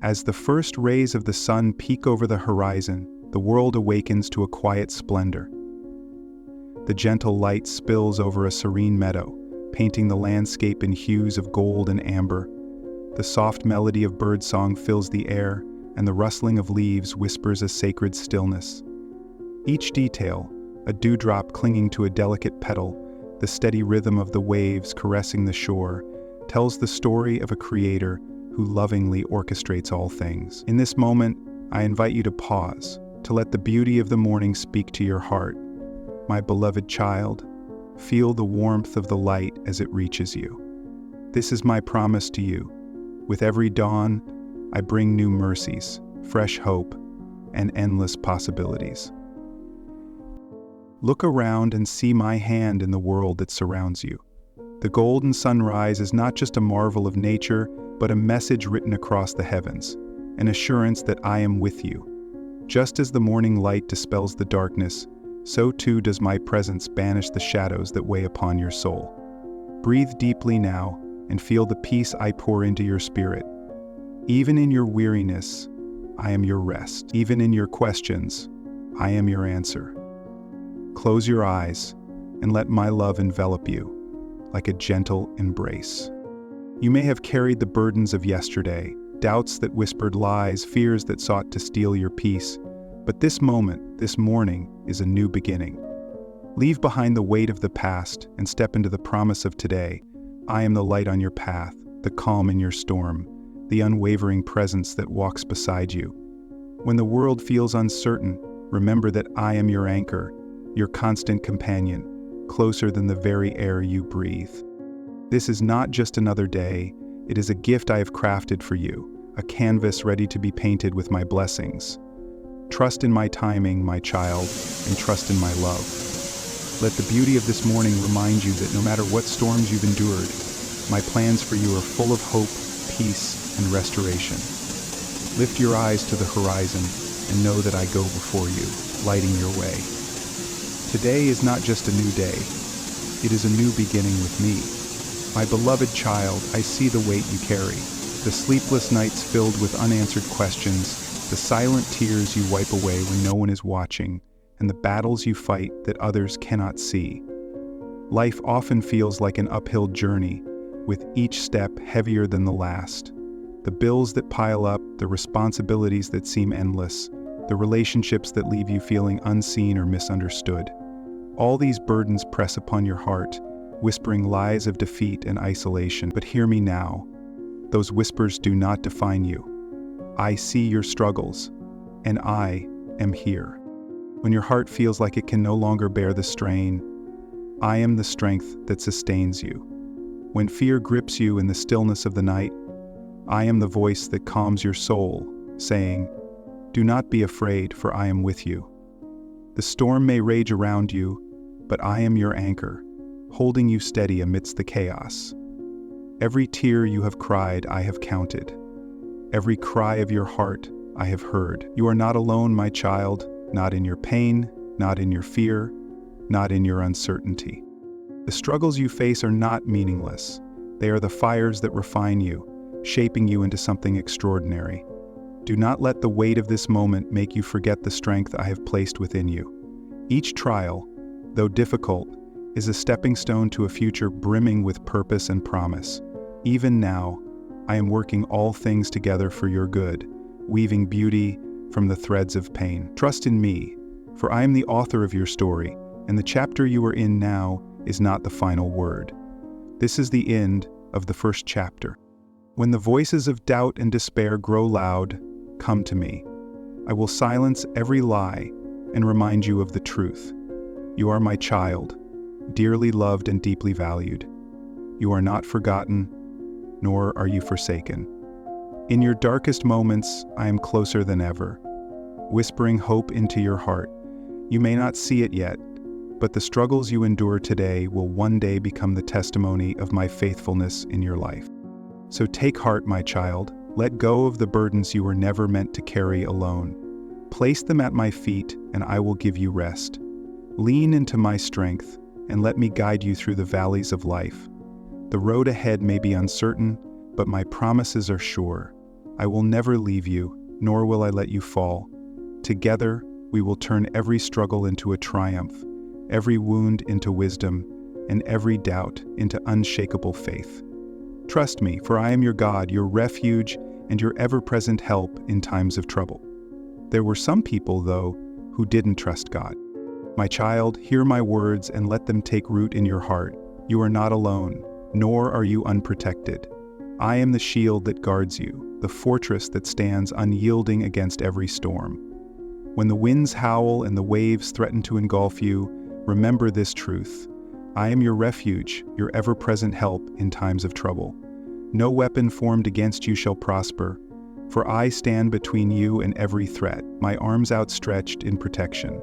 As the first rays of the sun peek over the horizon, the world awakens to a quiet splendor. The gentle light spills over a serene meadow, painting the landscape in hues of gold and amber. The soft melody of birdsong fills the air, and the rustling of leaves whispers a sacred stillness. Each detail, a dewdrop clinging to a delicate petal, the steady rhythm of the waves caressing the shore, tells the story of a creator who lovingly orchestrates all things. In this moment, I invite you to pause, to let the beauty of the morning speak to your heart. My beloved child, feel the warmth of the light as it reaches you. This is my promise to you. With every dawn, I bring new mercies, fresh hope, and endless possibilities. Look around and see my hand in the world that surrounds you. The golden sunrise is not just a marvel of nature, but a message written across the heavens, an assurance that I am with you. Just as the morning light dispels the darkness, so too does my presence banish the shadows that weigh upon your soul. Breathe deeply now and feel the peace I pour into your spirit. Even in your weariness, I am your rest. Even in your questions, I am your answer. Close your eyes and let my love envelop you like a gentle embrace. You may have carried the burdens of yesterday, doubts that whispered lies, fears that sought to steal your peace. But this moment, this morning, is a new beginning. Leave behind the weight of the past and step into the promise of today. I am the light on your path, the calm in your storm, the unwavering presence that walks beside you. When the world feels uncertain, remember that I am your anchor, your constant companion, closer than the very air you breathe. This is not just another day, it is a gift I have crafted for you, a canvas ready to be painted with my blessings. Trust in my timing, my child, and trust in my love. Let the beauty of this morning remind you that no matter what storms you've endured, my plans for you are full of hope, peace, and restoration. Lift your eyes to the horizon and know that I go before you, lighting your way. Today is not just a new day, it is a new beginning with me. My beloved child, I see the weight you carry, the sleepless nights filled with unanswered questions, the silent tears you wipe away when no one is watching, and the battles you fight that others cannot see. Life often feels like an uphill journey, with each step heavier than the last. The bills that pile up, the responsibilities that seem endless, the relationships that leave you feeling unseen or misunderstood. All these burdens press upon your heart, whispering lies of defeat and isolation. But hear me now. Those whispers do not define you. I see your struggles, and I am here. When your heart feels like it can no longer bear the strain, I am the strength that sustains you. When fear grips you in the stillness of the night, I am the voice that calms your soul, saying, "Do not be afraid, for I am with you." The storm may rage around you, but I am your anchor, holding you steady amidst the chaos. Every tear you have cried, I have counted. Every cry of your heart, I have heard. You are not alone, my child, not in your pain, not in your fear, not in your uncertainty. The struggles you face are not meaningless. They are the fires that refine you, shaping you into something extraordinary. Do not let the weight of this moment make you forget the strength I have placed within you. Each trial, though difficult, is a stepping stone to a future brimming with purpose and promise. Even now, I am working all things together for your good, weaving beauty from the threads of pain. Trust in me, for I am the author of your story, and the chapter you are in now is not the final word. This is the end of the first chapter. When the voices of doubt and despair grow loud, come to me. I will silence every lie and remind you of the truth. You are my child, dearly loved and deeply valued. You are not forgotten, nor are you forsaken. In your darkest moments, I am closer than ever, whispering hope into your heart. You may not see it yet, but the struggles you endure today will one day become the testimony of my faithfulness in your life. So take heart, my child. Let go of the burdens you were never meant to carry alone. Place them at my feet, and I will give you rest. Lean into my strength, and let me guide you through the valleys of life. The road ahead may be uncertain, but my promises are sure. I will never leave you, nor will I let you fall. Together, we will turn every struggle into a triumph, every wound into wisdom, and every doubt into unshakable faith. Trust me, for I am your God, your refuge, and your ever-present help in times of trouble. There were some people, though, who didn't trust God. My child, hear my words and let them take root in your heart. You are not alone, nor are you unprotected. I am the shield that guards you, the fortress that stands unyielding against every storm. When the winds howl and the waves threaten to engulf you, remember this truth. I am your refuge, your ever-present help in times of trouble. No weapon formed against you shall prosper, for I stand between you and every threat, my arms outstretched in protection.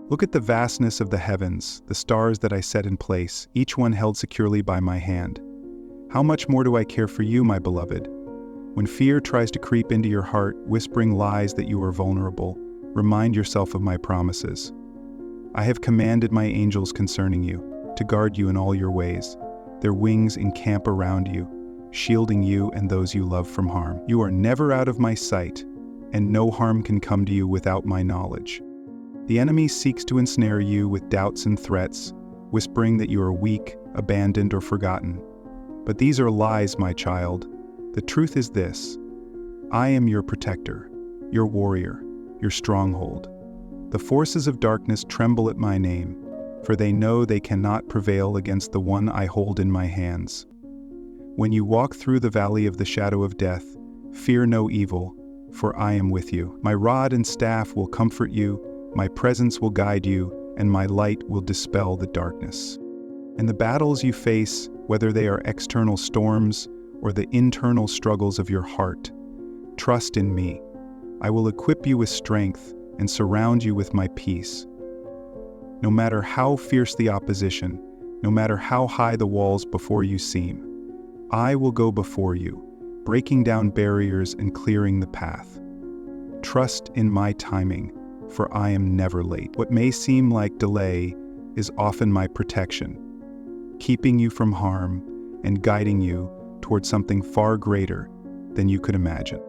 Look at the vastness of the heavens, the stars that I set in place, each one held securely by my hand. How much more do I care for you, my beloved? When fear tries to creep into your heart, whispering lies that you are vulnerable, remind yourself of my promises. I have commanded my angels concerning you, to guard you in all your ways. Their wings encamp around you, shielding you and those you love from harm. You are never out of my sight, and no harm can come to you without my knowledge. The enemy seeks to ensnare you with doubts and threats, whispering that you are weak, abandoned, or forgotten. But these are lies, my child. The truth is this: I am your protector, your warrior, your stronghold. The forces of darkness tremble at my name, for they know they cannot prevail against the one I hold in my hands. When you walk through the valley of the shadow of death, fear no evil, for I am with you. My rod and staff will comfort you, my presence will guide you, and my light will dispel the darkness. In the battles you face, whether they are external storms or the internal struggles of your heart, trust in me. I will equip you with strength and surround you with my peace. No matter how fierce the opposition, no matter how high the walls before you seem, I will go before you, breaking down barriers and clearing the path. Trust in my timing, for I am never late. What may seem like delay is often my protection, keeping you from harm and guiding you towards something far greater than you could imagine.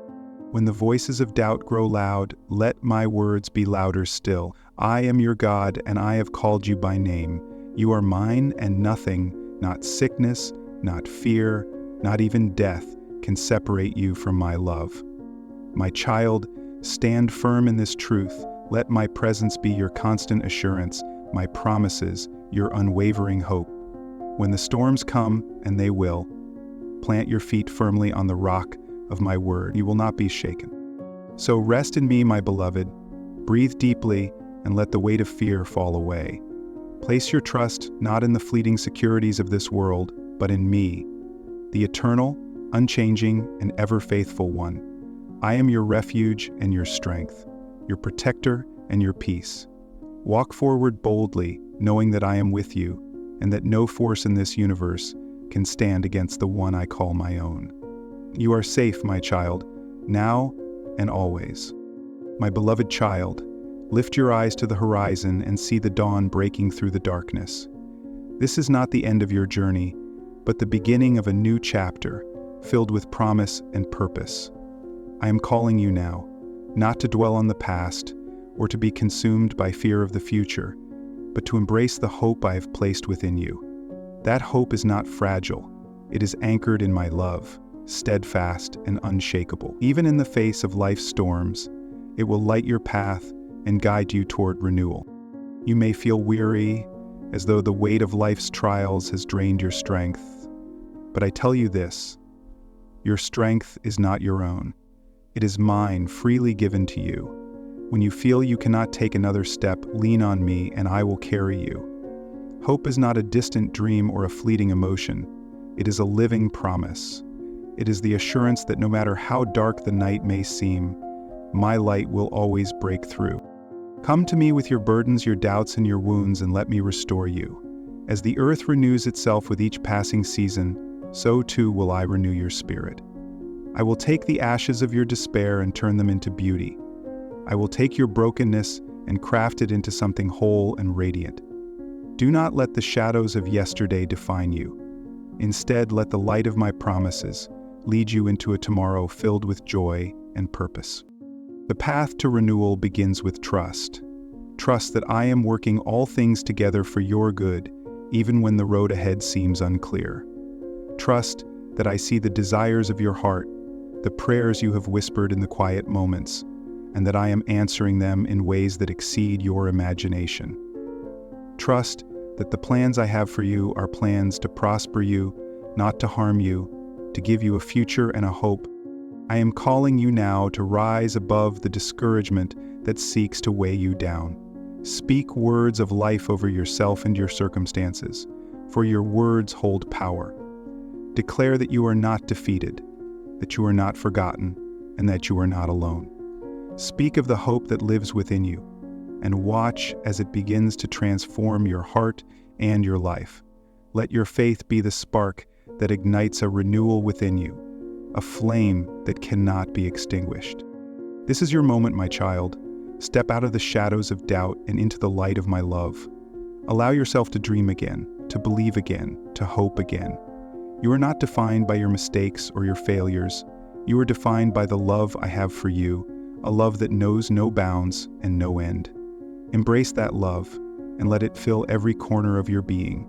When the voices of doubt grow loud, let my words be louder still. I am your God, and I have called you by name. You are mine, and nothing, not sickness, not fear, not even death, can separate you from my love. My child, stand firm in this truth. Let my presence be your constant assurance, my promises, your unwavering hope. When the storms come, and they will, plant your feet firmly on the rock of my word. You will not be shaken. So rest in me, my beloved. Breathe deeply and let the weight of fear fall away. Place your trust not in the fleeting securities of this world, but in me, the eternal, unchanging, and ever-faithful one. I am your refuge and your strength, your protector and your peace. Walk forward boldly, knowing that I am with you, and that no force in this universe can stand against the one I call my own. You are safe, my child, now and always. My beloved child, lift your eyes to the horizon and see the dawn breaking through the darkness. This is not the end of your journey, but the beginning of a new chapter, filled with promise and purpose. I am calling you now, not to dwell on the past, or to be consumed by fear of the future, but to embrace the hope I have placed within you. That hope is not fragile. It is anchored in my love, steadfast and unshakable. Even in the face of life's storms, it will light your path and guide you toward renewal. You may feel weary, as though the weight of life's trials has drained your strength. But I tell you this, your strength is not your own. It is mine, freely given to you. When you feel you cannot take another step, lean on me and I will carry you. Hope is not a distant dream or a fleeting emotion. It is a living promise. It is the assurance that no matter how dark the night may seem, my light will always break through. Come to me with your burdens, your doubts, and your wounds, and let me restore you. As the earth renews itself with each passing season, so too will I renew your spirit. I will take the ashes of your despair and turn them into beauty. I will take your brokenness and craft it into something whole and radiant. Do not let the shadows of yesterday define you. Instead, let the light of my promises, lead you into a tomorrow filled with joy and purpose. The path to renewal begins with trust. Trust that I am working all things together for your good, even when the road ahead seems unclear. Trust that I see the desires of your heart, the prayers you have whispered in the quiet moments, and that I am answering them in ways that exceed your imagination. Trust that the plans I have for you are plans to prosper you, not to harm you, to give you a future and a hope. I am calling you now to rise above the discouragement that seeks to weigh you down. Speak words of life over yourself and your circumstances, for your words hold power. Declare that you are not defeated, that you are not forgotten, and that you are not alone. Speak of the hope that lives within you, and watch as it begins to transform your heart and your life. Let your faith be the spark that ignites a renewal within you, a flame that cannot be extinguished. This is your moment, my child. Step out of the shadows of doubt and into the light of my love. Allow yourself to dream again, to believe again, to hope again. You are not defined by your mistakes or your failures. You are defined by the love I have for you, a love that knows no bounds and no end. Embrace that love and let it fill every corner of your being.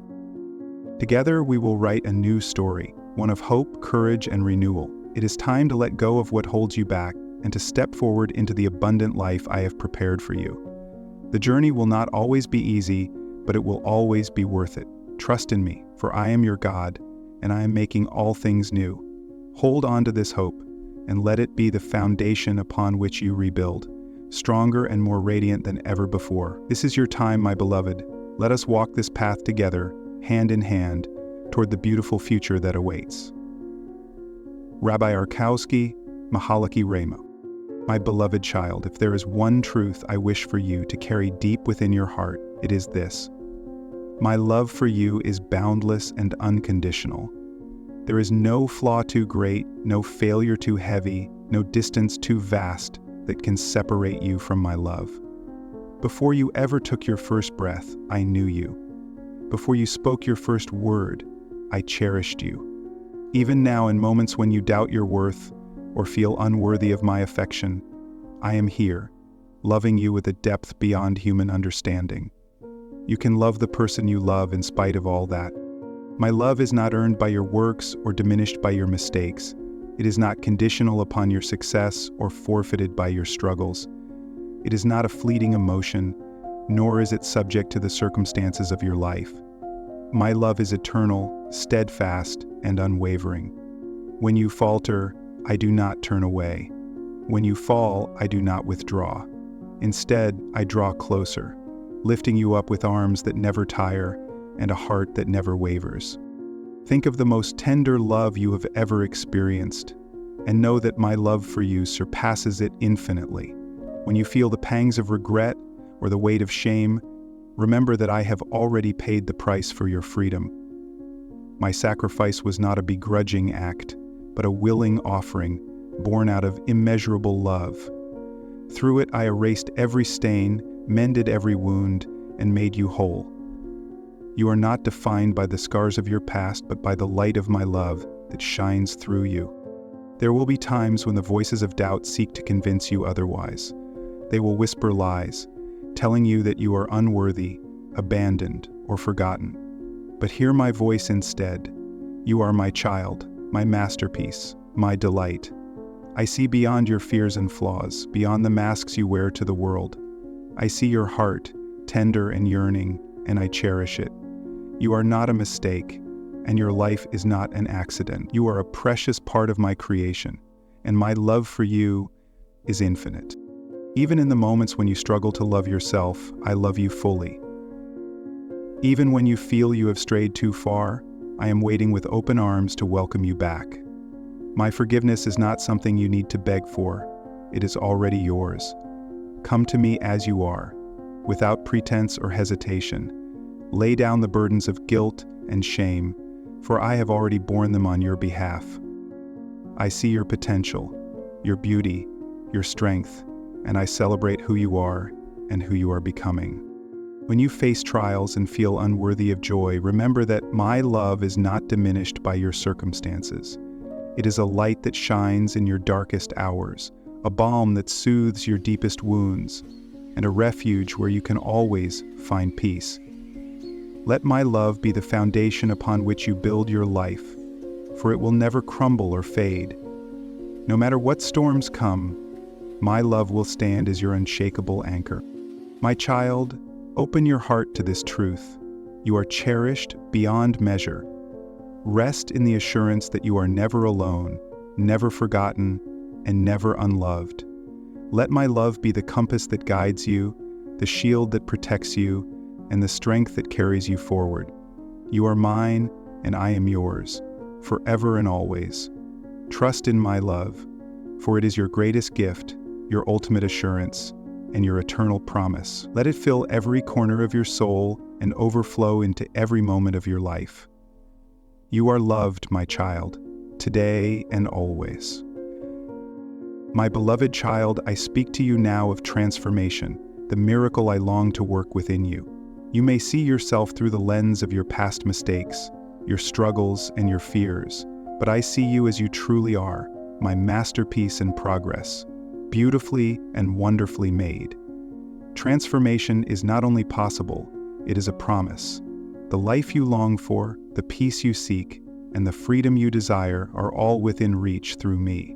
Together we will write a new story, one of hope, courage, and renewal. It is time to let go of what holds you back and to step forward into the abundant life I have prepared for you. The journey will not always be easy, but it will always be worth it. Trust in me, for I am your God, and I am making all things new. Hold on to this hope, and let it be the foundation upon which you rebuild, stronger and more radiant than ever before. This is your time, my beloved. Let us walk this path together, hand in hand, toward the beautiful future that awaits. Rabbi Arkowski, Mahalaki Ramo. My beloved child, if there is one truth I wish for you to carry deep within your heart, it is this. My love for you is boundless and unconditional. There is no flaw too great, no failure too heavy, no distance too vast that can separate you from my love. Before you ever took your first breath, I knew you. Before you spoke your first word, I cherished you. Even now, in moments when you doubt your worth or feel unworthy of my affection, I am here, loving you with a depth beyond human understanding. You can love the person you love in spite of all that. My love is not earned by your works or diminished by your mistakes. It is not conditional upon your success or forfeited by your struggles. It is not a fleeting emotion, nor is it subject to the circumstances of your life. My love is eternal, steadfast, and unwavering. When you falter, I do not turn away. When you fall, I do not withdraw. Instead, I draw closer, lifting you up with arms that never tire and a heart that never wavers. Think of the most tender love you have ever experienced, and know that my love for you surpasses it infinitely. When you feel the pangs of regret or the weight of shame, remember that I have already paid the price for your freedom. My sacrifice was not a begrudging act, but a willing offering, born out of immeasurable love. Through it I erased every stain, mended every wound, and made you whole. You are not defined by the scars of your past, but by the light of my love that shines through you. There will be times when the voices of doubt seek to convince you otherwise. They will whisper lies, telling you that you are unworthy, abandoned, or forgotten. But hear my voice instead. You are my child, my masterpiece, my delight. I see beyond your fears and flaws, beyond the masks you wear to the world. I see your heart, tender and yearning, and I cherish it. You are not a mistake, and your life is not an accident. You are a precious part of my creation, and my love for you is infinite. Even in the moments when you struggle to love yourself, I love you fully. Even when you feel you have strayed too far, I am waiting with open arms to welcome you back. My forgiveness is not something you need to beg for. It is already yours. Come to me as you are, without pretense or hesitation. Lay down the burdens of guilt and shame, for I have already borne them on your behalf. I see your potential, your beauty, your strength, and I celebrate who you are and who you are becoming. When you face trials and feel unworthy of joy, remember that my love is not diminished by your circumstances. It is a light that shines in your darkest hours, a balm that soothes your deepest wounds, and a refuge where you can always find peace. Let my love be the foundation upon which you build your life, for it will never crumble or fade. No matter what storms come, my love will stand as your unshakable anchor. My child, open your heart to this truth. You are cherished beyond measure. Rest in the assurance that you are never alone, never forgotten, and never unloved. Let my love be the compass that guides you, the shield that protects you, and the strength that carries you forward. You are mine, and I am yours, forever and always. Trust in my love, for it is your greatest gift, your ultimate assurance, and your eternal promise. Let it fill every corner of your soul and overflow into every moment of your life. You are loved, my child, today and always. My beloved child, I speak to you now of transformation, the miracle I long to work within you. You may see yourself through the lens of your past mistakes, your struggles, and your fears, but I see you as you truly are, my masterpiece in progress, beautifully and wonderfully made. Transformation is not only possible, it is a promise. The life you long for, the peace you seek, and the freedom you desire are all within reach through me.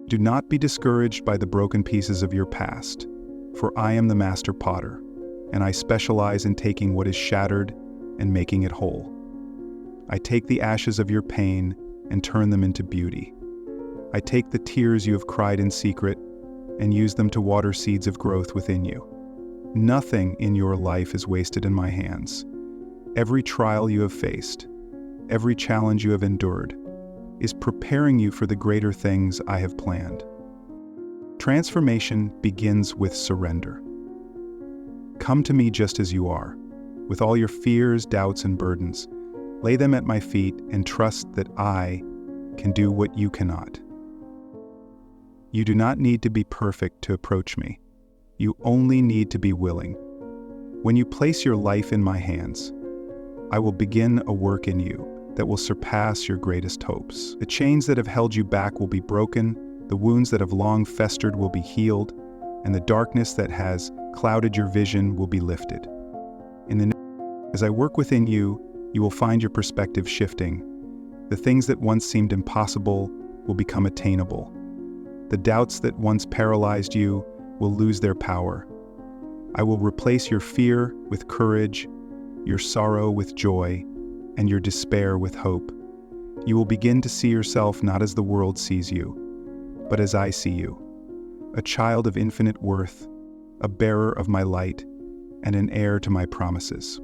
Do not be discouraged by the broken pieces of your past, for I am the master potter, and I specialize in taking what is shattered and making it whole. I take the ashes of your pain and turn them into beauty. I take the tears you have cried in secret and use them to water seeds of growth within you. Nothing in your life is wasted in my hands. Every trial you have faced, every challenge you have endured, is preparing you for the greater things I have planned. Transformation begins with surrender. Come to me just as you are, with all your fears, doubts, and burdens. Lay them at my feet and trust that I can do what you cannot. You do not need to be perfect to approach me. You only need to be willing. When you place your life in my hands, I will begin a work in you that will surpass your greatest hopes. The chains that have held you back will be broken, the wounds that have long festered will be healed, and the darkness that has clouded your vision will be lifted. As I work within you, you will find your perspective shifting. The things that once seemed impossible will become attainable. The doubts that once paralyzed you will lose their power. I will replace your fear with courage, your sorrow with joy, and your despair with hope. You will begin to see yourself not as the world sees you, but as I see you, a child of infinite worth, a bearer of my light, and an heir to my promises.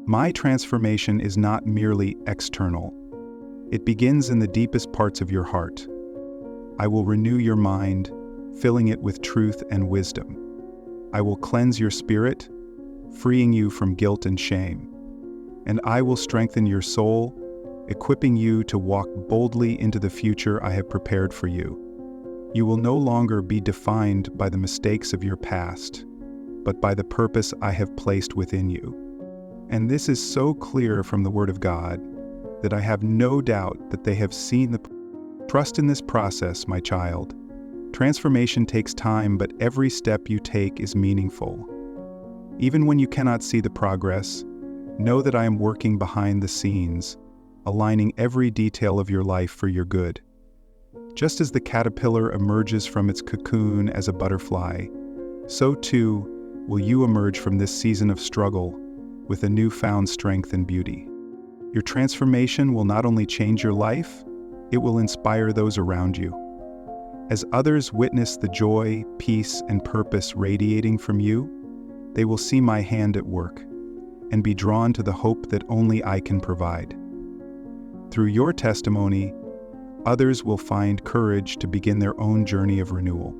My transformation is not merely external. It begins in the deepest parts of your heart. I will renew your mind, filling it with truth and wisdom. I will cleanse your spirit, freeing you from guilt and shame. And I will strengthen your soul, equipping you to walk boldly into the future I have prepared for you. You will no longer be defined by the mistakes of your past, but by the purpose I have placed within you. And this is so clear from the Word of God that I have no doubt that they have seen the trust in this process, my child. Transformation takes time, but every step you take is meaningful. Even when you cannot see the progress, know that I am working behind the scenes, aligning every detail of your life for your good. Just as the caterpillar emerges from its cocoon as a butterfly, so too will you emerge from this season of struggle with a newfound strength and beauty. Your transformation will not only change your life, it will inspire those around you. As others witness the joy, peace, and purpose radiating from you, they will see my hand at work and be drawn to the hope that only I can provide. Through your testimony, others will find courage to begin their own journey of renewal.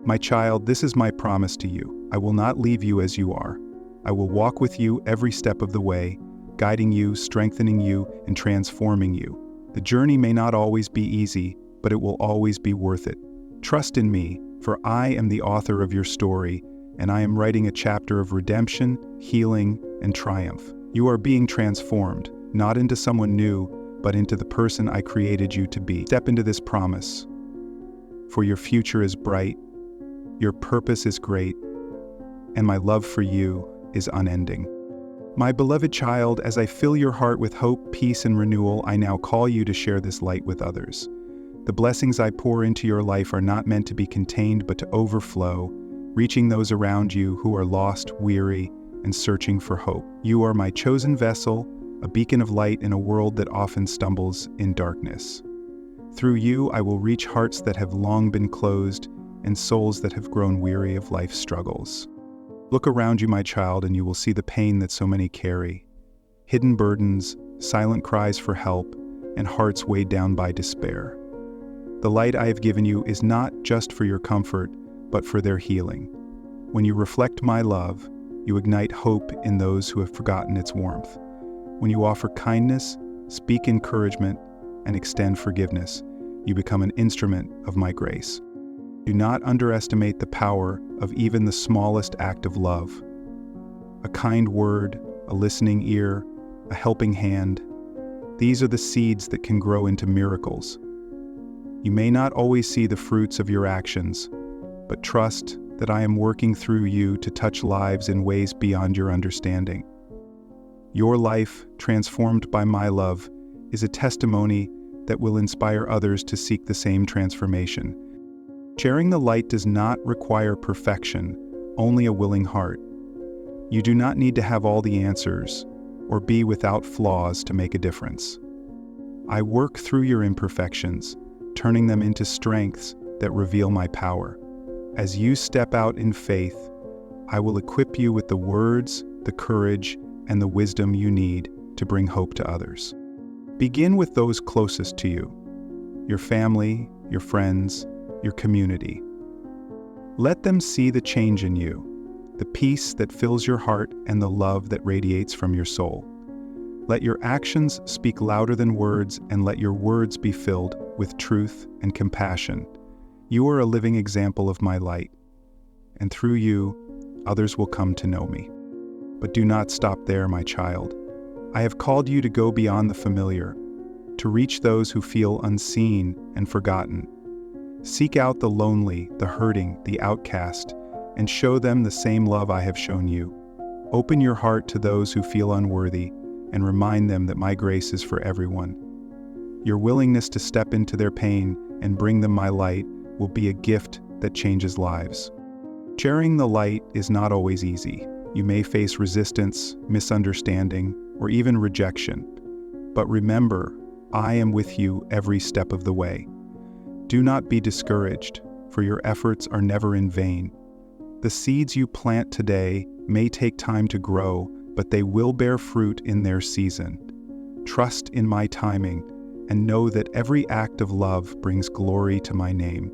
My child, this is my promise to you. I will not leave you as you are. I will walk with you every step of the way, guiding you, strengthening you, and transforming you. The journey may not always be easy, but it will always be worth it. Trust in me, for I am the author of your story, and I am writing a chapter of redemption, healing, and triumph. You are being transformed, not into someone new, but into the person I created you to be. Step into this promise, for your future is bright, your purpose is great, and my love for you is unending. My beloved child, as I fill your heart with hope, peace, and renewal, I now call you to share this light with others. The blessings I pour into your life are not meant to be contained but to overflow, reaching those around you who are lost, weary, and searching for hope. You are my chosen vessel, a beacon of light in a world that often stumbles in darkness. Through you, I will reach hearts that have long been closed and souls that have grown weary of life's struggles. Look around you, my child, and you will see the pain that so many carry. Hidden burdens, silent cries for help, and hearts weighed down by despair. The light I have given you is not just for your comfort, but for their healing. When you reflect my love, you ignite hope in those who have forgotten its warmth. When you offer kindness, speak encouragement, and extend forgiveness, you become an instrument of my grace. Do not underestimate the power of even the smallest act of love. A kind word, a listening ear, a helping hand. These are the seeds that can grow into miracles. You may not always see the fruits of your actions, but trust that I am working through you to touch lives in ways beyond your understanding. Your life, transformed by my love, is a testimony that will inspire others to seek the same transformation. Sharing the light does not require perfection, only a willing heart. You do not need to have all the answers or be without flaws to make a difference. I work through your imperfections, turning them into strengths that reveal my power. As you step out in faith, I will equip you with the words, the courage, and the wisdom you need to bring hope to others. Begin with those closest to you, your family, your friends, your community. Let them see the change in you, the peace that fills your heart and the love that radiates from your soul. Let your actions speak louder than words, and let your words be filled with truth and compassion. You are a living example of my light, and through you, others will come to know me. But do not stop there, my child. I have called you to go beyond the familiar, to reach those who feel unseen and forgotten. Seek out the lonely, the hurting, the outcast, and show them the same love I have shown you. Open your heart to those who feel unworthy, and remind them that my grace is for everyone. Your willingness to step into their pain and bring them my light will be a gift that changes lives. Sharing the light is not always easy. You may face resistance, misunderstanding, or even rejection. But remember, I am with you every step of the way. Do not be discouraged, for your efforts are never in vain. The seeds you plant today may take time to grow, but they will bear fruit in their season. Trust in my timing, and know that every act of love brings glory to my name.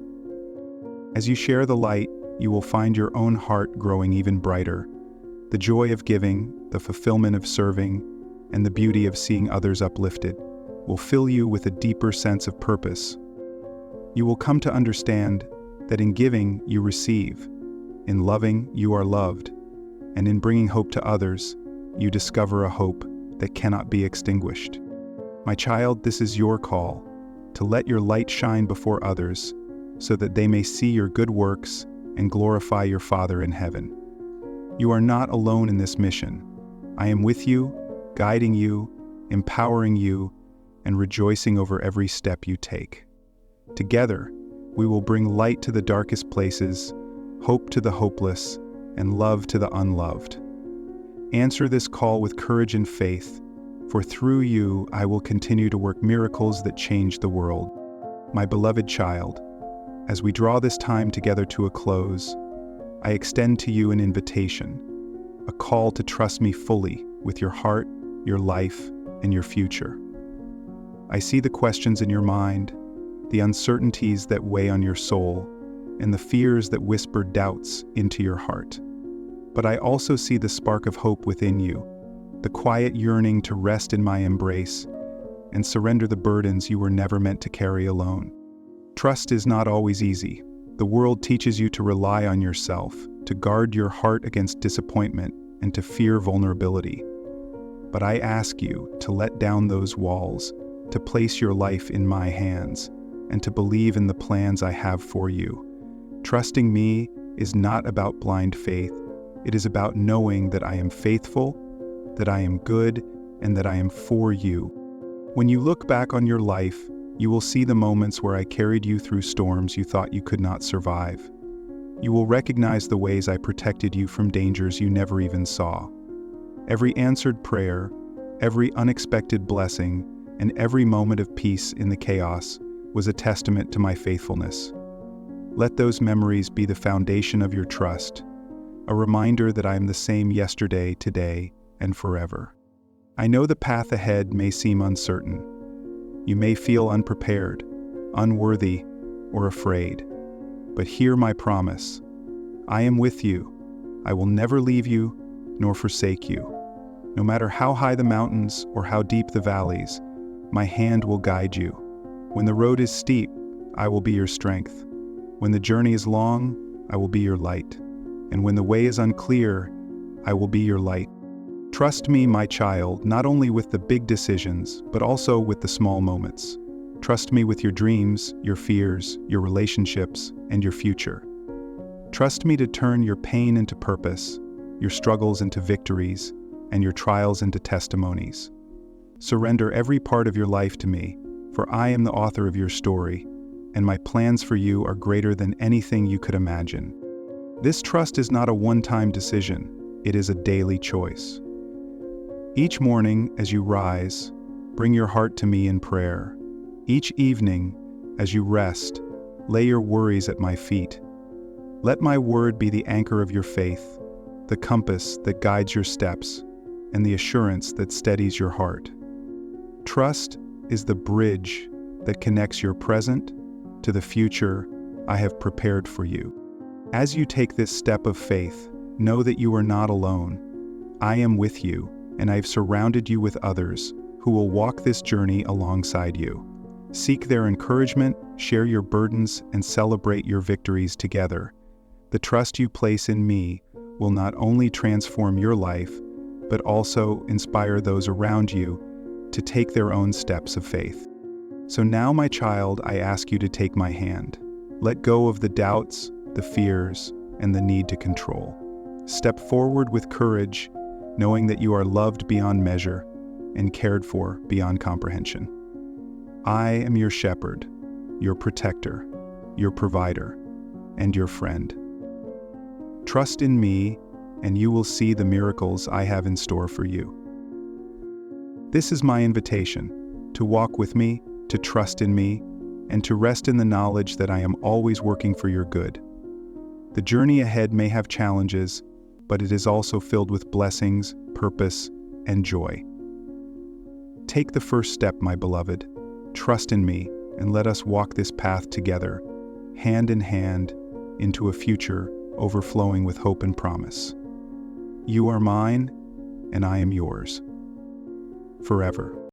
As you share the light, you will find your own heart growing even brighter. The joy of giving, the fulfillment of serving, and the beauty of seeing others uplifted will fill you with a deeper sense of purpose. You will come to understand that in giving, you receive, in loving, you are loved, and in bringing hope to others, you discover a hope that cannot be extinguished. My child, this is your call, to let your light shine before others, so that they may see your good works and glorify your Father in heaven. You are not alone in this mission. I am with you, guiding you, empowering you, and rejoicing over every step you take. Together, we will bring light to the darkest places, hope to the hopeless, and love to the unloved. Answer this call with courage and faith, for through you I will continue to work miracles that change the world. My beloved child, as we draw this time together to a close, I extend to you an invitation, a call to trust me fully with your heart, your life, and your future. I see the questions in your mind, the uncertainties that weigh on your soul, and the fears that whisper doubts into your heart. But I also see the spark of hope within you, the quiet yearning to rest in my embrace and surrender the burdens you were never meant to carry alone. Trust is not always easy. The world teaches you to rely on yourself, to guard your heart against disappointment, and to fear vulnerability. But I ask you to let down those walls, to place your life in my hands, and to believe in the plans I have for you. Trusting me is not about blind faith. It is about knowing that I am faithful, that I am good, and that I am for you. When you look back on your life, you will see the moments where I carried you through storms you thought you could not survive. You will recognize the ways I protected you from dangers you never even saw. Every answered prayer, every unexpected blessing, and every moment of peace in the chaos was a testament to my faithfulness. Let those memories be the foundation of your trust, a reminder that I am the same yesterday, today, and forever. I know the path ahead may seem uncertain. You may feel unprepared, unworthy, or afraid. But hear my promise. I am with you. I will never leave you nor forsake you. No matter how high the mountains or how deep the valleys, my hand will guide you. When the road is steep, I will be your strength. When the journey is long, I will be your light. And when the way is unclear, I will be your light. Trust me, my child, not only with the big decisions, but also with the small moments. Trust me with your dreams, your fears, your relationships, and your future. Trust me to turn your pain into purpose, your struggles into victories, and your trials into testimonies. Surrender every part of your life to me, for I am the author of your story, and my plans for you are greater than anything you could imagine. This trust is not a one-time decision, it is a daily choice. Each morning, as you rise, bring your heart to me in prayer. Each evening, as you rest, lay your worries at my feet. Let my word be the anchor of your faith, the compass that guides your steps, and the assurance that steadies your heart. Trust is the bridge that connects your present to the future I have prepared for you. As you take this step of faith, know that you are not alone. I am with you, and I've surrounded you with others who will walk this journey alongside you. Seek their encouragement, share your burdens, and celebrate your victories together. The trust you place in me will not only transform your life, but also inspire those around you to take their own steps of faith. So now, my child, I ask you to take my hand. Let go of the doubts, the fears, and the need to control. Step forward with courage, knowing that you are loved beyond measure and cared for beyond comprehension. I am your shepherd, your protector, your provider, and your friend. Trust in me, and you will see the miracles I have in store for you. This is my invitation, to walk with me, to trust in me, and to rest in the knowledge that I am always working for your good. The journey ahead may have challenges, but it is also filled with blessings, purpose, and joy. Take the first step, my beloved. Trust in me, and let us walk this path together, hand in hand, into a future overflowing with hope and promise. You are mine, and I am yours. Forever.